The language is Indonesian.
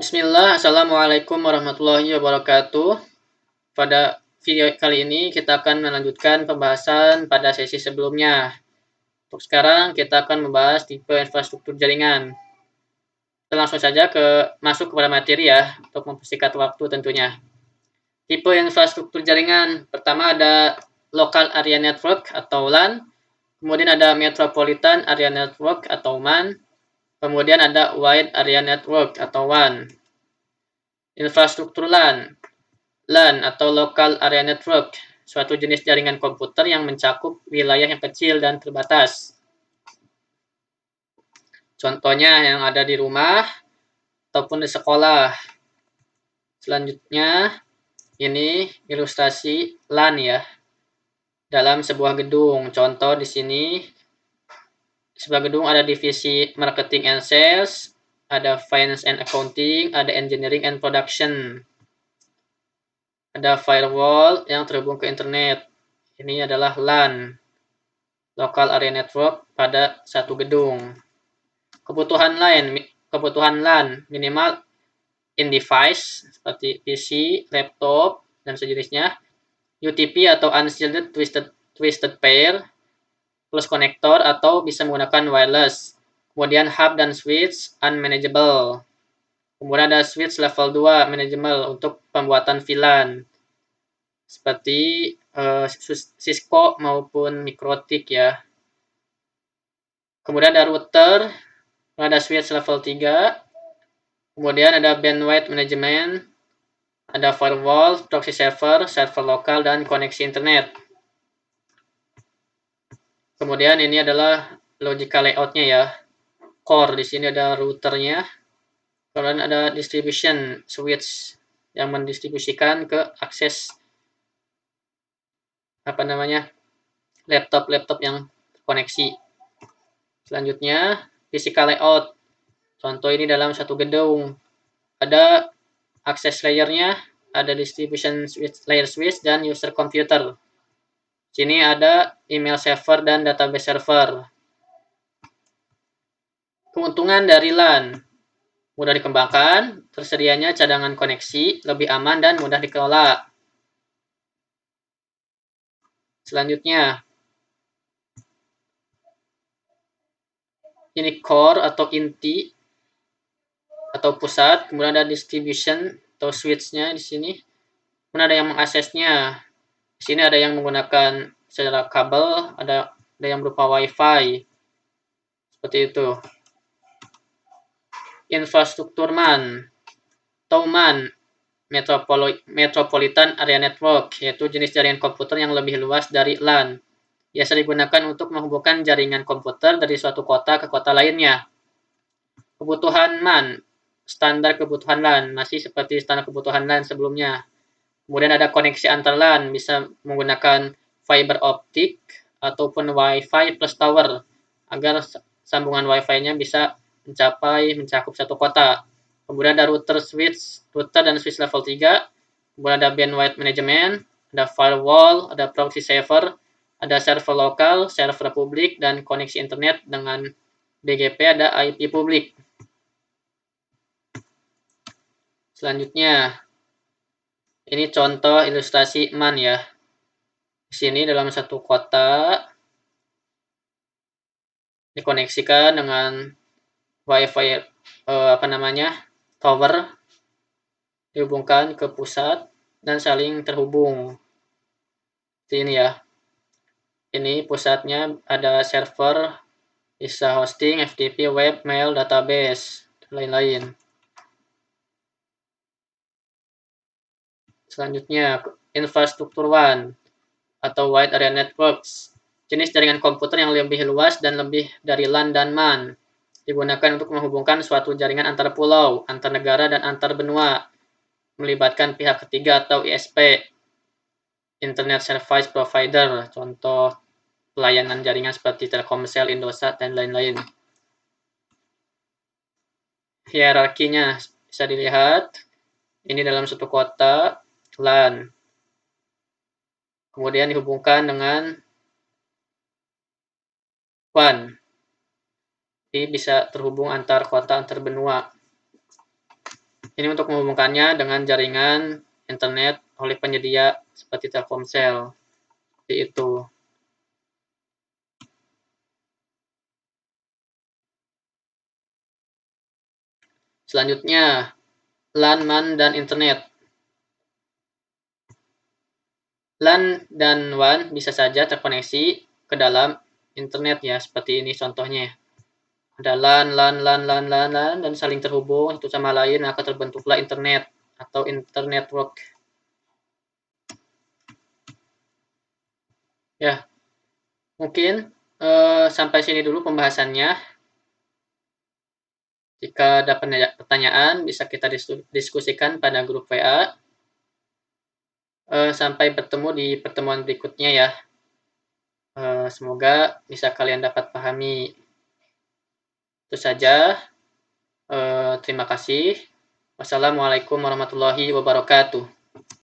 Bismillah, Assalamualaikum warahmatullahi wabarakatuh. Pada video kali ini kita akan melanjutkan pembahasan pada sesi sebelumnya. Untuk sekarang kita akan membahas tipe infrastruktur jaringan. Kita langsung saja masuk kepada materi ya, untuk mempersingkat waktu tentunya. Tipe infrastruktur jaringan, pertama ada Local Area Network atau LAN, kemudian ada Metropolitan Area Network atau MAN, kemudian ada Wide Area Network atau WAN. Infrastruktur LAN. LAN atau Local Area Network, suatu jenis jaringan komputer yang mencakup wilayah yang kecil dan terbatas. Contohnya yang ada di rumah ataupun di sekolah. Selanjutnya, ini ilustrasi LAN ya, dalam sebuah gedung. Contoh di sini, sebuah gedung ada divisi marketing and sales, ada finance and accounting, ada engineering and production. Ada firewall yang terhubung ke internet. Ini adalah LAN, Local Area Network, pada satu gedung. Kebutuhan LAN minimal in-device seperti PC, laptop, dan sejenisnya. UTP atau Unshielded Twisted Pair, plus konektor atau bisa menggunakan wireless. Kemudian hub dan switch unmanageable. Kemudian ada switch level 2 manageable untuk pembuatan VLAN seperti Cisco maupun Mikrotik ya. Kemudian ada router, ada switch level 3. Kemudian ada bandwidth management, ada firewall, proxy server, server lokal, dan koneksi internet. Kemudian ini adalah logical layoutnya ya. Core, di sini ada routernya. Kemudian ada distribution switch yang mendistribusikan ke akses laptop-laptop yang terkoneksi. Selanjutnya, physical layout. Contoh ini dalam satu gedung. Ada access layer-nya, ada distribution layer switch, dan user computer. Sini ada email server dan database server. Keuntungan dari LAN. Mudah dikembangkan, tersedianya cadangan koneksi, lebih aman dan mudah dikelola. Selanjutnya, ini core atau inti atau pusat, kemudian ada distribution atau switch-nya di sini. Kemudian ada yang mengaksesnya. Di sini ada yang menggunakan secara kabel, ada yang berupa WiFi. Seperti itu. Infrastruktur MAN atau MAN, Metropolitan Area Network, yaitu jenis jaringan komputer yang lebih luas dari LAN. Biasa digunakan untuk menghubungkan jaringan komputer dari suatu kota ke kota lainnya. Kebutuhan MAN, standar kebutuhan LAN, masih seperti standar kebutuhan LAN sebelumnya. Kemudian ada koneksi antar LAN, bisa menggunakan fiber optik ataupun WiFi plus tower, agar sambungan WiFi-nya bisa mencakup satu kota. Kemudian ada router dan switch level 3. Kemudian ada bandwidth management, ada firewall, ada proxy server, ada server lokal, server publik, dan koneksi internet dengan BGP, ada IP publik. Selanjutnya, ini contoh ilustrasi MAN ya. Di sini dalam satu kota dikoneksikan dengan WiFi tower, dihubungkan ke pusat dan saling terhubung. Seperti ini ya. Ini pusatnya ada server, bisa hosting, FTP, web, mail, database, dan lain-lain. Selanjutnya, infrastruktur WAN atau Wide Area Networks. Jenis jaringan komputer yang lebih luas dan lebih dari LAN dan MAN. Digunakan untuk menghubungkan suatu jaringan antar pulau, antar negara, dan antar benua. Melibatkan pihak ketiga atau ISP. Internet Service Provider, contoh pelayanan jaringan seperti Telkomsel, Indosat, dan lain-lain. Hierarkinya bisa dilihat. Ini dalam satu kota, LAN. Kemudian dihubungkan dengan WAN. Jadi bisa terhubung antar kota, antar benua. Ini untuk menghubungkannya dengan jaringan internet oleh penyedia seperti Telkomsel. Seperti itu. Selanjutnya, LAN, MAN, dan internet. LAN dan WAN bisa saja terkoneksi ke dalam internet ya, seperti ini contohnya. Ada LAN, LAN, LAN, LAN, LAN, LAN, dan saling terhubung satu sama lain, maka terbentuklah internet atau internet network. Ya, mungkin sampai sini dulu pembahasannya. Jika ada pertanyaan, bisa kita diskusikan pada grup WA. Sampai bertemu di pertemuan berikutnya ya. Semoga bisa kalian dapat pahami. Itu saja. Terima kasih. Wassalamualaikum warahmatullahi wabarakatuh.